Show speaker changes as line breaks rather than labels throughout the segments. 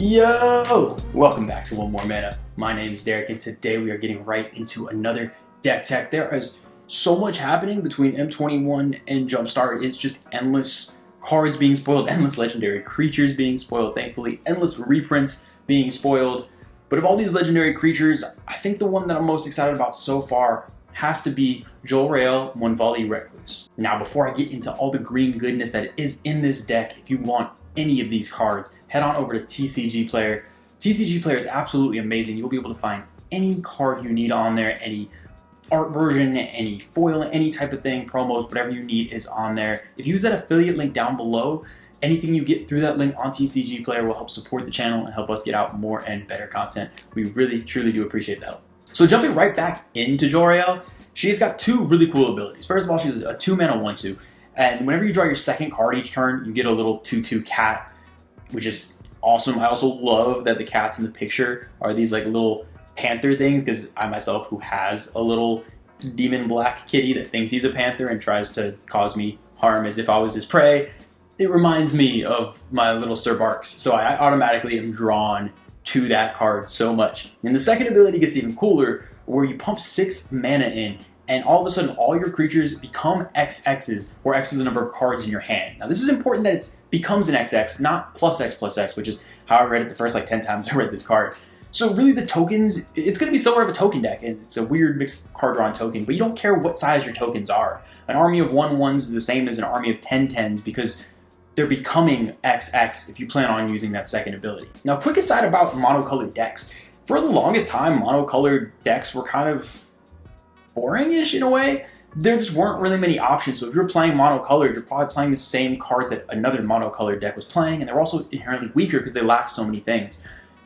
Yo! Welcome back to One More Mana. My name is Derek and today we are getting right into another deck tech. There is so much happening between M21 and Jumpstart. It's just endless cards being spoiled, endless legendary creatures being spoiled, thankfully, endless reprints being spoiled. But of all these legendary creatures, I think the one that I'm most excited about so far has to be Jolrael, Mwonvuli, Recluse. Now, before I get into all the green goodness that is in this deck, if you want any of these cards, head on over to TCG Player. TCG Player is absolutely amazing. You'll be able to find any card you need on there, any art version, any foil, any type of thing, promos, whatever you need is on there. If you use that affiliate link down below, anything you get through that link on TCG Player will help support the channel and help us get out more and better content. We really, truly do appreciate the help. So jumping right back into Jolrael, she's got two really cool abilities. First of all, she's a 2-mana 1/2. And whenever you draw your second card each turn, you get a little 2/2 cat, which is awesome. I also love that the cats in the picture are these like little panther things, because I myself, who has a little demon black kitty that thinks he's a panther and tries to cause me harm as if I was his prey, it reminds me of my little Sir Barks. So I automatically am drawn to that card so much. And the second ability gets even cooler, where you pump 6 mana in, and all of a sudden all your creatures become XXs, where X is the number of cards in your hand. Now this is important that it becomes an XX, not +X+X, which is how I read it the first like 10 times I read this card. So really the tokens, it's going to be somewhat of a token deck, and it's a weird mixed card drawn token, but you don't care what size your tokens are. An army of 1/1s is the same as an army of 10/10s because they're becoming XX if you plan on using that second ability. Now quick aside about monocolored decks. For the longest time, monocolored decks were kind of boring-ish in a way. There just weren't really many options. So if you're playing monocolored, you're probably playing the same cards that another monocolored deck was playing, and they're also inherently weaker because they lack so many things.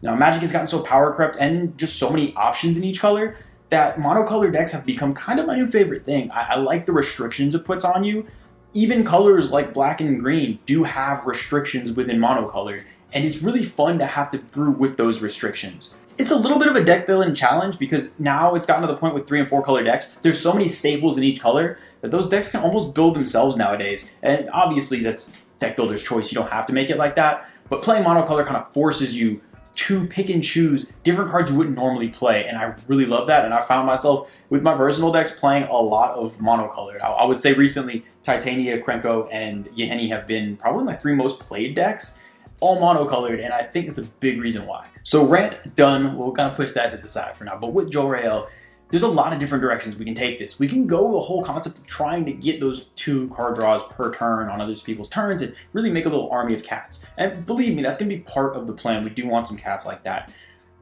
Now Magic has gotten so power crept and just so many options in each color that monocolored decks have become kind of my new favorite thing. I like the restrictions it puts on you. Even colors like black and green do have restrictions within monocolored, and it's really fun to have to brew with those restrictions. It's a little bit of a deck building challenge because now it's gotten to the point with 3 and 4 color decks, there's so many staples in each color that those decks can almost build themselves nowadays. And obviously that's deck builder's choice, you don't have to make it like that, but playing monocolor kind of forces you to pick and choose different cards you wouldn't normally play, and I really love that. And I found myself with my personal decks playing a lot of monocolored. I would say recently Titania, Krenko, and Yeheni have been probably my 3 most played decks, all monocolored, and I think it's a big reason why. So rant done, we'll kind of push that to the side for now. But with Jolrael, there's a lot of different directions we can take this. We can go the whole concept of trying to get those 2 card draws per turn on other people's turns and really make a little army of cats. And believe me, that's going to be part of the plan. We do want some cats like that.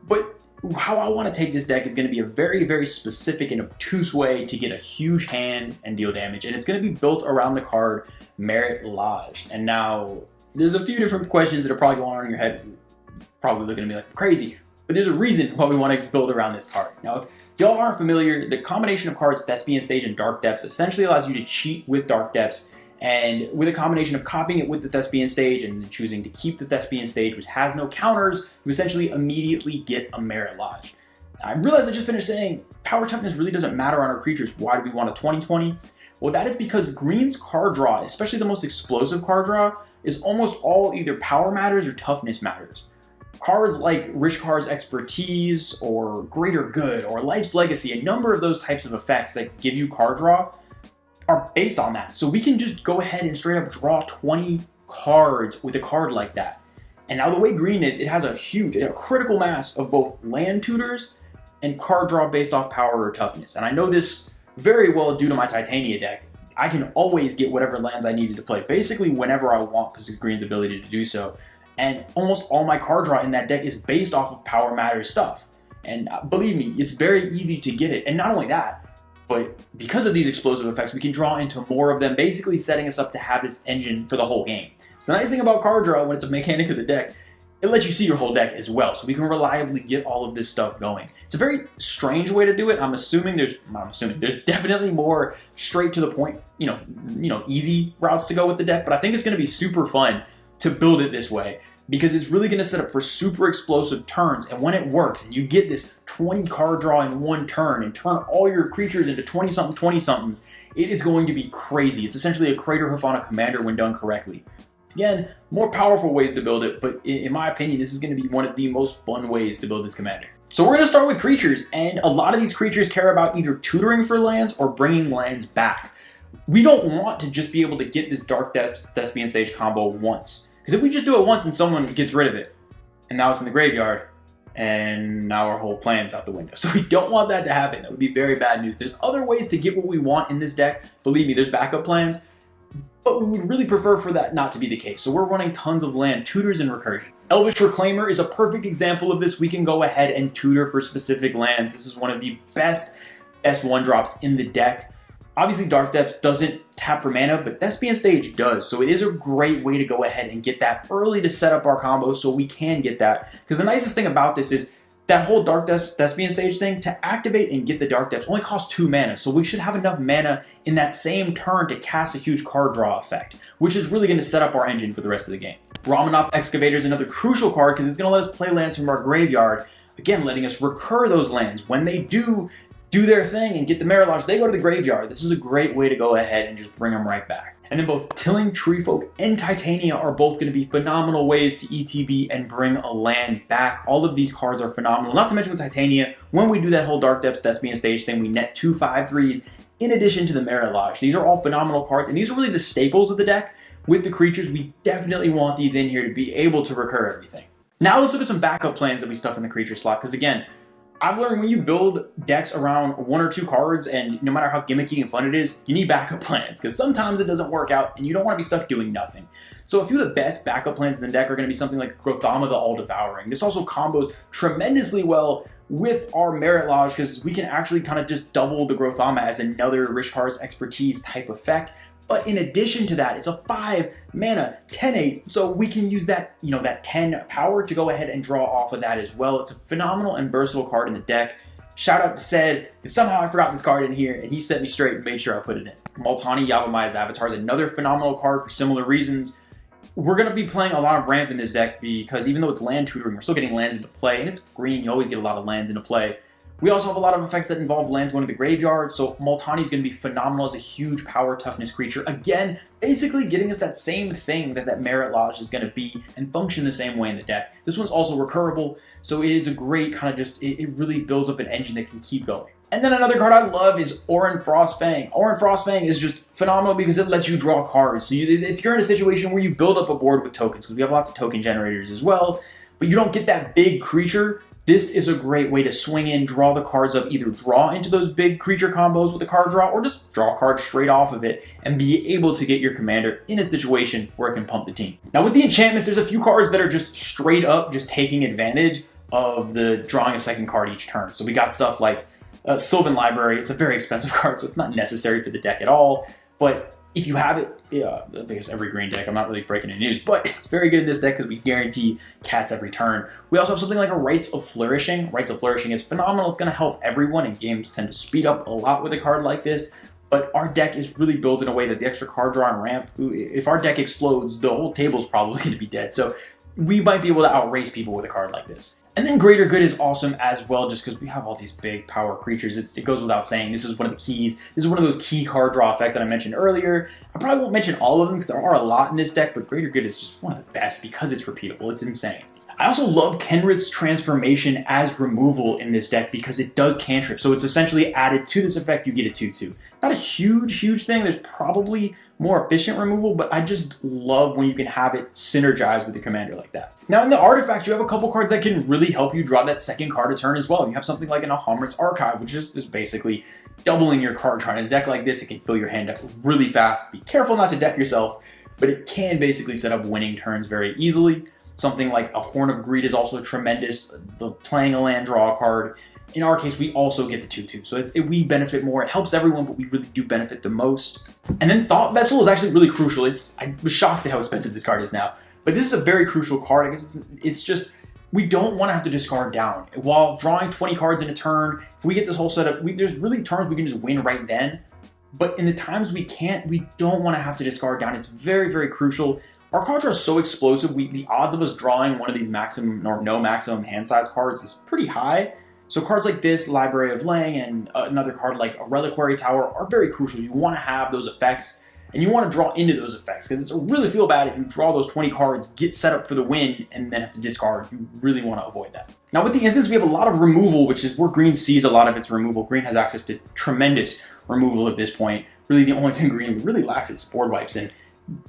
But how I want to take this deck is going to be a very, very specific and obtuse way to get a huge hand and deal damage. And it's going to be built around the card Merit Lodge. And now there's a few different questions that are probably going on in your head, probably looking at me like I'm crazy, but there's a reason why we want to build around this card. Now, if y'all aren't familiar, the combination of cards Thespian Stage and Dark Depths essentially allows you to cheat with Dark Depths, and with a combination of copying it with the Thespian Stage and choosing to keep the Thespian Stage, which has no counters, you essentially immediately get a Merit Lodge. I realized I just finished saying power toughness really doesn't matter on our creatures. Why do we want a 20/20? Well, that is because green's card draw, especially the most explosive card draw, is almost all either power matters or toughness matters. Cards like Rishkar's Expertise or Greater Good or Life's Legacy, a number of those types of effects that give you card draw are based on that. So we can just go ahead and straight up draw 20 cards with a card like that. And now the way green is, it has a critical mass of both land tutors and card draw based off power or toughness. And I know this very well due to my Titania deck. I can always get whatever lands I needed to play, basically whenever I want because of green's ability to do so. And almost all my card draw in that deck is based off of power matters stuff. And believe me, it's very easy to get it. And not only that, but because of these explosive effects, we can draw into more of them, basically setting us up to have this engine for the whole game. So the nice thing about card draw, when it's a mechanic of the deck, it lets you see your whole deck as well, so we can reliably get all of this stuff going. It's a very strange way to do it. There's definitely more straight to the point, easy routes to go with the deck, but I think it's going to be super fun to build it this way, because it's really going to set up for super explosive turns. And when it works and you get this 20 card draw in one turn and turn all your creatures into 20-somethings, it is going to be crazy. It's essentially a Crater Hoof on a commander when done correctly. Again, more powerful ways to build it, but in my opinion, this is going to be one of the most fun ways to build this commander. So we're going to start with creatures, and a lot of these creatures care about either tutoring for lands or bringing lands back. We don't want to just be able to get this Dark Depths Thespian Stage combo once, because if we just do it once and someone gets rid of it, and now it's in the graveyard, and now our whole plan's out the window. So we don't want that to happen. That would be very bad news. There's other ways to get what we want in this deck. Believe me, there's backup plans, but we would really prefer for that not to be the case. So we're running tons of land tutors and recursion. Elvish Reclaimer is a perfect example of this. We can go ahead and tutor for specific lands. This is one of the best one-drops in the deck. Obviously, Dark Depths doesn't tap for mana, but Thespian Stage does. So it is a great way to go ahead and get that early to set up our combo so we can get that. Because the nicest thing about this is that whole Dark Depths Thespian Stage thing, to activate and get the Dark Depths only costs 2 mana. So we should have enough mana in that same turn to cast a huge card draw effect, which is really going to set up our engine for the rest of the game. Ramanop Excavator is another crucial card because it's going to let us play lands from our graveyard, again letting us recur those lands. When they do their thing and get the Mirage, they go to the graveyard. This is a great way to go ahead and just bring them right back. And then both Tilling, Treefolk, and Titania are both going to be phenomenal ways to ETB and bring a land back. All of these cards are phenomenal. Not to mention with Titania, when we do that whole Dark Depths Thespian Stage thing, we net 2 5/3s in addition to the Mirage. These are all phenomenal cards, and these are really the staples of the deck. With the creatures, we definitely want these in here to be able to recur everything. Now let's look at some backup plans that we stuff in the creature slot, because again, I've learned when you build decks around 1 or 2 cards, and no matter how gimmicky and fun it is, you need backup plans, because sometimes it doesn't work out, and you don't want to be stuck doing nothing. So a few of the best backup plans in the deck are going to be something like Grothama the All-Devouring. This also combos tremendously well with our Merit Lodge, because we can actually kind of just double the Grothama as another Rishkar's Expertise type effect. But in addition to that, it's a 5 mana 10/8, so we can use that, that 10 power to go ahead and draw off of that as well. It's a phenomenal and versatile card in the deck. Shout out to Sed, because somehow I forgot this card in here, and he set me straight and made sure I put it in. Multani Yavimai's Avatar is another phenomenal card for similar reasons. We're going to be playing a lot of ramp in this deck because even though it's land tutoring, we're still getting lands into play, and it's green, you always get a lot of lands into play. We also have a lot of effects that involve lands going to the graveyard, so Multani is going to be phenomenal as a huge power toughness creature. Again, basically getting us that same thing that Merit Lodge is going to be and function the same way in the deck. This one's also recurable, so it is a great kind of it really builds up an engine that can keep going. And then another card I love is Orin Frostfang. Orin Frostfang is just phenomenal because it lets you draw cards. So if you're in a situation where you build up a board with tokens, because we have lots of token generators as well, but you don't get that big creature, this is a great way to swing in, draw the cards up, either draw into those big creature combos with the card draw, or just draw cards straight off of it and be able to get your commander in a situation where it can pump the team. Now with the enchantments, there's a few cards that are just straight up just taking advantage of the drawing a second card each turn. So we got stuff like Sylvan Library. It's a very expensive card, so it's not necessary for the deck at all, but if you have it, yeah, I guess every green deck, I'm not really breaking any news, but it's very good in this deck because we guarantee cats every turn. We also have something like a Rites of Flourishing. Rites of Flourishing is phenomenal. It's going to help everyone, and games tend to speed up a lot with a card like this, but our deck is really built in a way that the extra card draw and ramp, if our deck explodes, the whole table's probably going to be dead, so we might be able to outrace people with a card like this. And then Greater Good is awesome as well, just because we have all these big power creatures. It goes without saying, this is one of the keys. This is one of those key card draw effects that I mentioned earlier. I probably won't mention all of them because there are a lot in this deck, but Greater Good is just one of the best because it's repeatable. It's insane. I also love Kenrith's Transformation as removal in this deck because it does cantrip. So it's essentially added to this effect, you get a 2/2. Not a huge thing. There's probably more efficient removal, but I just love when you can have it synergize with your commander like that. Now in the Artefact, you have a couple cards that can really help you draw that second card a turn as well. You have something like an Ahamrit's Archive, which is basically doubling your card draw. In a deck like this, it can fill your hand up really fast. Be careful not to deck yourself, but it can basically set up winning turns very easily. Something like a Horn of Greed is also tremendous. The playing a land, draw a card. In our case, we also get the 2/2, so we benefit more. It helps everyone, but we really do benefit the most. And then Thought Vessel is actually really crucial. I was shocked at how expensive this card is now, but this is a very crucial card. I guess it's just, we don't want to have to discard down. While drawing 20 cards in a turn, if we get this whole setup, there's really turns we can just win right then, but in the times we can't, we don't want to have to discard down. It's very crucial. Our card draw is so explosive, the odds of us drawing one of these maximum or no maximum hand size cards is pretty high. So cards like this, Library of Lang, and another card like a Reliquary Tower are very crucial. You want to have those effects. And you want to draw into those effects because it's really feel bad if you draw those 20 cards, get set up for the win, and then have to discard. You really want to avoid that. Now with the instants, we have a lot of removal, which is where green sees a lot of its removal. Green has access to tremendous removal at this point. Really the only thing green really lacks is board wipes, and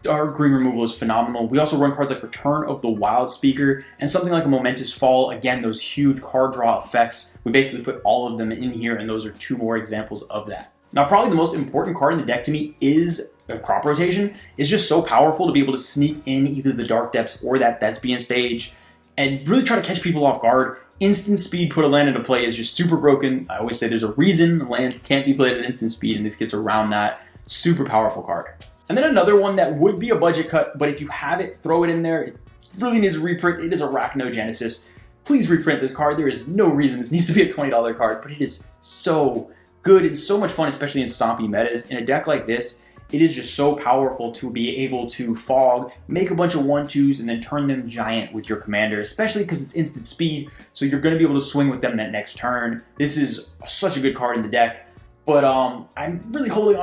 our green removal is phenomenal. We also run cards like Return of the Wild Speaker and something like a Momentous Fall. Again, those huge card draw effects. We basically put all of them in here, and those are 2 more examples of that. Now, probably the most important card in the deck to me is Crop Rotation. It's just so powerful to be able to sneak in either the Dark Depths or that Thespian Stage and really try to catch people off guard. Instant speed, put a land into play is just super broken. I always say there's a reason lands can't be played at instant speed, and this gets around that. Super powerful card. And then another one that would be a budget cut, but if you have it, throw it in there. It really needs a reprint. It is Arachnogenesis. Please reprint this card. There is no reason this needs to be a $20 card, but it is so good and so much fun, especially in stompy metas. In a deck like this, it is just so powerful to be able to fog, make a bunch of 1/2s, and then turn them giant with your commander, especially because it's instant speed, so you're going to be able to swing with them that next turn. This is such a good card in the deck. But I'm really holding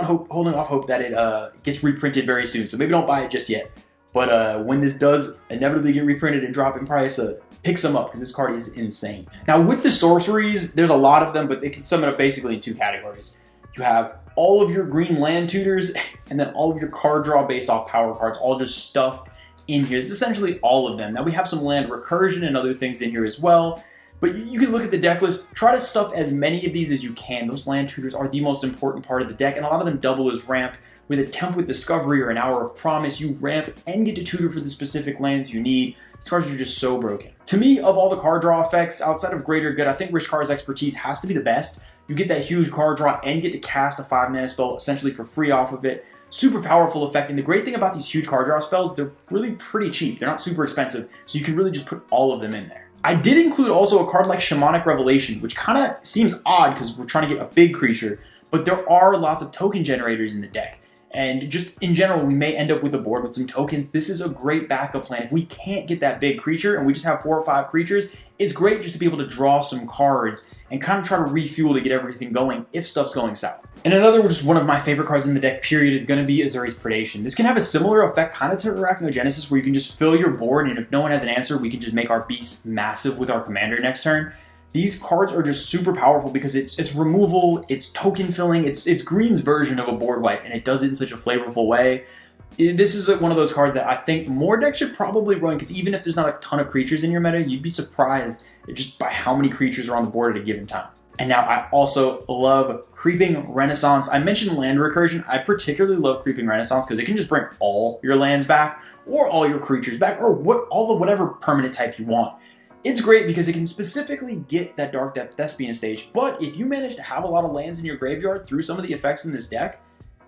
off hope that it gets reprinted very soon. So maybe don't buy it just yet. But when this does inevitably get reprinted and drop in price, pick some up because this card is insane. Now with the sorceries, there's a lot of them, but they can sum it up basically in 2 categories. You have all of your green land tutors and then all of your card draw based off power cards, all just stuffed in here. It's essentially all of them. Now we have some land recursion and other things in here as well. But you can look at the deck list, try to stuff as many of these as you can. Those land tutors are the most important part of the deck, and a lot of them double as ramp. With a Temp with Discovery or an Hour of Promise, you ramp and get to tutor for the specific lands you need. These cards are just so broken. To me, of all the card draw effects, outside of Greater Good, I think Rishkar's Expertise has to be the best. You get that huge card draw and get to cast a 5-mana spell essentially for free off of it. Super powerful effect, and the great thing about these huge card draw spells, they're really pretty cheap. They're not super expensive, so you can really just put all of them in there. I did include also a card like Shamanic Revelation, which kind of seems odd because we're trying to get a big creature, but there are lots of token generators in the deck. And just in general, we may end up with a board with some tokens. This is a great backup plan. If we can't get that big creature and we just have 4 or 5 creatures, it's great just to be able to draw some cards and kind of try to refuel to get everything going if stuff's going south. And another, just one of my favorite cards in the deck, period, is going to be Azuri's Predation. This can have a similar effect kind of to Arachnogenesis, where you can just fill your board, and if no one has an answer, we can just make our beast massive with our commander next turn. These cards are just super powerful because it's removal, it's token filling, it's Green's version of a board wipe, and it does it in such a flavorful way. This is one of those cards that I think more decks should probably run, because even if there's not a ton of creatures in your meta, you'd be surprised just by how many creatures are on the board at a given time. And now I also love Creeping Renaissance. I mentioned land recursion. I particularly love Creeping Renaissance because it can just bring all your lands back, or all your creatures back, or whatever permanent type you want. It's great because it can specifically get that Dark Depth Thespian stage, but if you manage to have a lot of lands in your graveyard through some of the effects in this deck,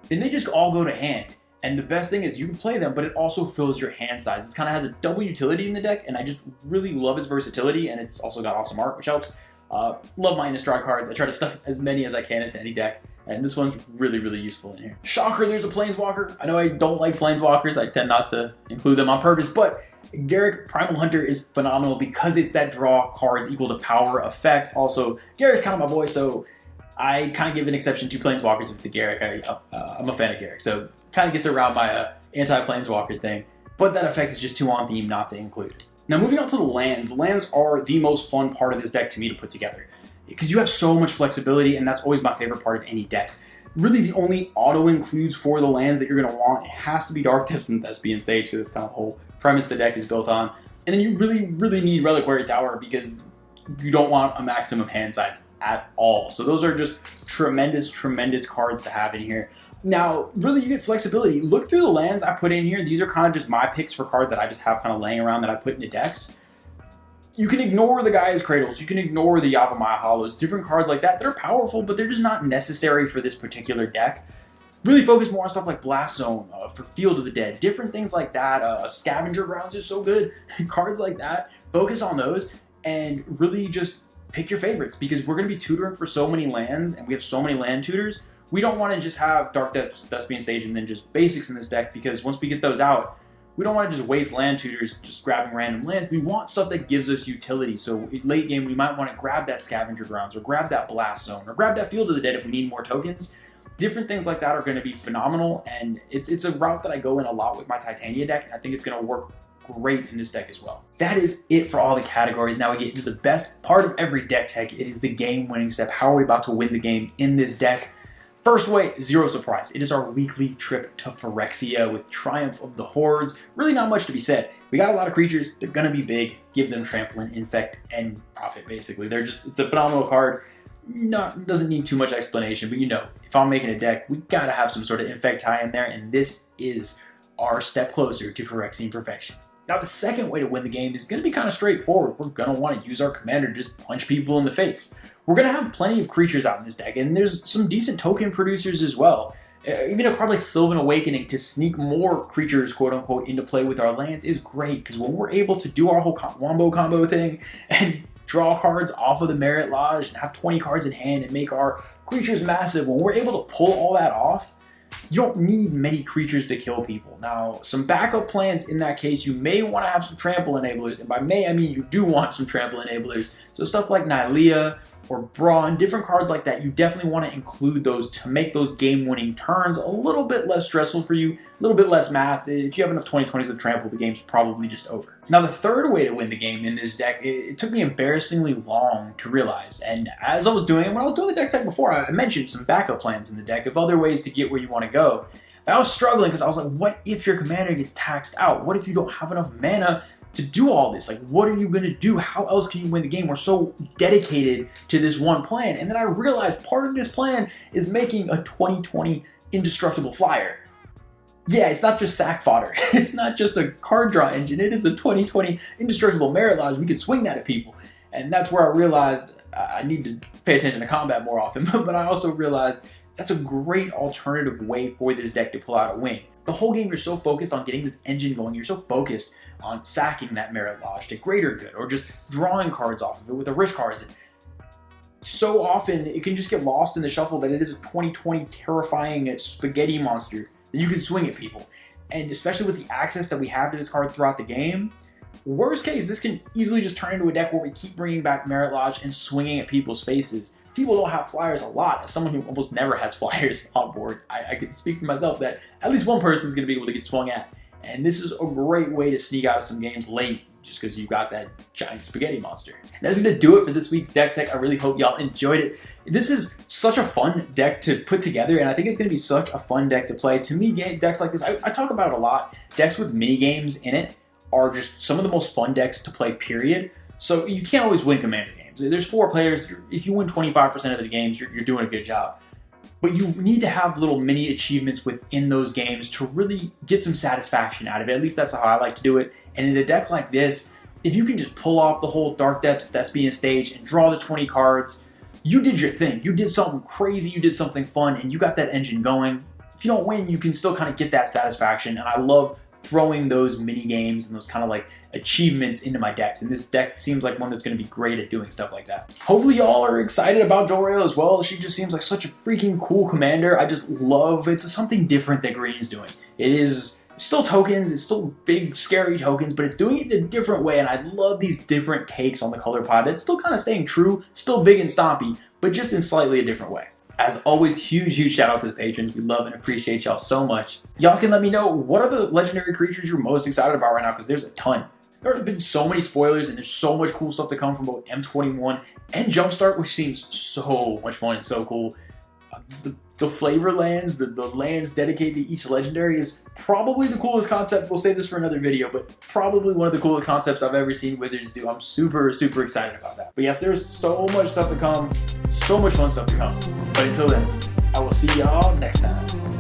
then they just all go to hand. And the best thing is you can play them, but it also fills your hand size. This kind of has a double utility in the deck, and I just really love its versatility, and it's also got awesome art, which helps. Love my Innistrad cards. I try to stuff as many as I can into any deck, and this one's really, really useful in here. Shocker, there's a Planeswalker. I know I don't like Planeswalkers. I tend not to include them on purpose, but Garruk Primal Hunter is phenomenal because it's that draw cards equal to power effect. Also, Garruk's kind of my boy, so I kind of give an exception to Planeswalkers if it's a Garruk. I'm a fan of Garruk, so kind of gets around my anti-Planeswalker thing, but that effect is just too on theme not to include. Now moving on to the lands are the most fun part of this deck to me to put together because you have so much flexibility, and that's always my favorite part of any deck. Really the only auto-includes for the lands that you're going to want, it has to be Dark Depths and Thespian Stage, so that's kind of the whole premise the deck is built on. And then you really, really need Reliquary Tower because you don't want a maximum hand size at all. So those are just tremendous, tremendous cards to have in here. Now, really, you get flexibility. Look through the lands I put in here. These are kind of just my picks for cards that I just have kind of laying around that I put in the decks. You can ignore the Gaia's Cradles. You can ignore the Yavimaya Hollows. Different cards like that. They're powerful, but they're just not necessary for this particular deck. Really focus more on stuff like Blast Zone, for Field of the Dead. Different things like that. Scavenger Grounds is so good. Cards like that. Focus on those and really just pick your favorites because we're going to be tutoring for so many lands and we have so many land tutors. We don't want to just have Dark Depths, Thespian Stage, and then just basics in this deck because once we get those out, we don't want to just waste land tutors just grabbing random lands. We want stuff that gives us utility. So in late game, we might want to grab that Scavenger Grounds or grab that Blast Zone or grab that Field of the Dead if we need more tokens. Different things like that are going to be phenomenal, and it's a route that I go in a lot with my Titania deck, and I think it's going to work great in this deck as well. That is it for all the categories. Now we get into the best part of every deck tech. It is the game-winning step. How are we about to win the game in this deck? First way, zero surprise. It is our weekly trip to Phyrexia with Triumph of the Hordes. Really not much to be said. We got a lot of creatures. They're going to be big. Give them Trample and Infect and Profit, basically. It's a phenomenal card. Doesn't need too much explanation, but you know, if I'm making a deck, we got to have some sort of Infect tie in there, and this is our step closer to Phyrexian perfection. Now, the second way to win the game is going to be kind of straightforward. We're going to want to use our commander to just punch people in the face. We're going to have plenty of creatures out in this deck, and there's some decent token producers as well. Even a card like Sylvan Awakening to sneak more creatures, quote-unquote, into play with our lands is great, because when we're able to do our whole wombo combo thing and draw cards off of the Merit Lodge and have 20 cards in hand and make our creatures massive, when we're able to pull all that off, you don't need many creatures to kill people. Now, some backup plans in that case, you may want to have some trample enablers, and by may I mean you do want some trample enablers. So stuff like Nylea or Brawn, different cards like that, you definitely want to include those to make those game-winning turns a little bit less stressful for you, a little bit less math. If you have enough 20/20s with trample, the game's probably just over. Now, the third way to win the game in this deck, it took me embarrassingly long to realize, and as I was doing it, when I was doing the deck tech before, I mentioned some backup plans in the deck of other ways to get where you want to go. But I was struggling because I was like, what if your commander gets taxed out? What if you don't have enough mana to do all this? Like, what are you going to do? How else can you win the game? We're so dedicated to this one plan. And then I realized part of this plan is making a 20/20 indestructible flyer. Yeah, it's not just sack fodder. It's not just a card draw engine. It is a 20/20 indestructible Merit Lodge. We could swing that at people. And that's where I realized I need to pay attention to combat more often. But I also realized that's a great alternative way for this deck to pull out a win. The whole game, you're so focused on getting this engine going. You're so focused on sacking that Merit Lodge to greater good, or just drawing cards off of it with the rich cards. So often, it can just get lost in the shuffle that it is a 20/20 terrifying spaghetti monster that you can swing at people. And especially with the access that we have to this card throughout the game, worst case, this can easily just turn into a deck where we keep bringing back Merit Lodge and swinging at people's faces. People don't have flyers a lot. As someone who almost never has flyers on board, I can speak for myself that at least one person is going to be able to get swung at. And this is a great way to sneak out of some games late, just because you got that giant spaghetti monster. And that's going to do it for this week's deck tech. I really hope y'all enjoyed it. This is such a fun deck to put together, and I think it's going to be such a fun deck to play. To me, decks like this, I talk about it a lot. Decks with mini games in it are just some of the most fun decks to play, period. So you can't always win Commander games. There's 4 players. If you win 25% of the games, you're doing a good job. But you need to have little mini achievements within those games to really get some satisfaction out of it. At least that's how I like to do it. And in a deck like this, if you can just pull off the whole Dark Depths Thespian stage and draw the 20 cards, you did your thing. You did something crazy, you did something fun, and you got that engine going. If you don't win, you can still kind of get that satisfaction. And I love throwing those mini games and those kind of like achievements into my decks, and this deck seems like one that's going to be great at doing stuff like that. Hopefully y'all are excited about Jolrael as well. She just seems like such a freaking cool commander. I just love, it's something different that Green's doing. It is still tokens, it's still big scary tokens, but it's doing it in a different way, and I love these different takes on the color palette. It's still kind of staying true, still big and stompy, but just in slightly a different way. As always, huge shout out to the patrons. We love and appreciate y'all so much. Y'all can let me know, what are the legendary creatures you're most excited about right now, because there's a ton. There's been so many spoilers, and there's so much cool stuff to come from both M21 and Jumpstart, which seems so much fun and so cool. The flavor lands, the lands dedicated to each legendary is probably the coolest concept. We'll save this for another video, but probably one of the coolest concepts I've ever seen Wizards do. I'm super excited about that. But yes, there's so much stuff to come, so much fun stuff to come. But until then, I will see y'all next time.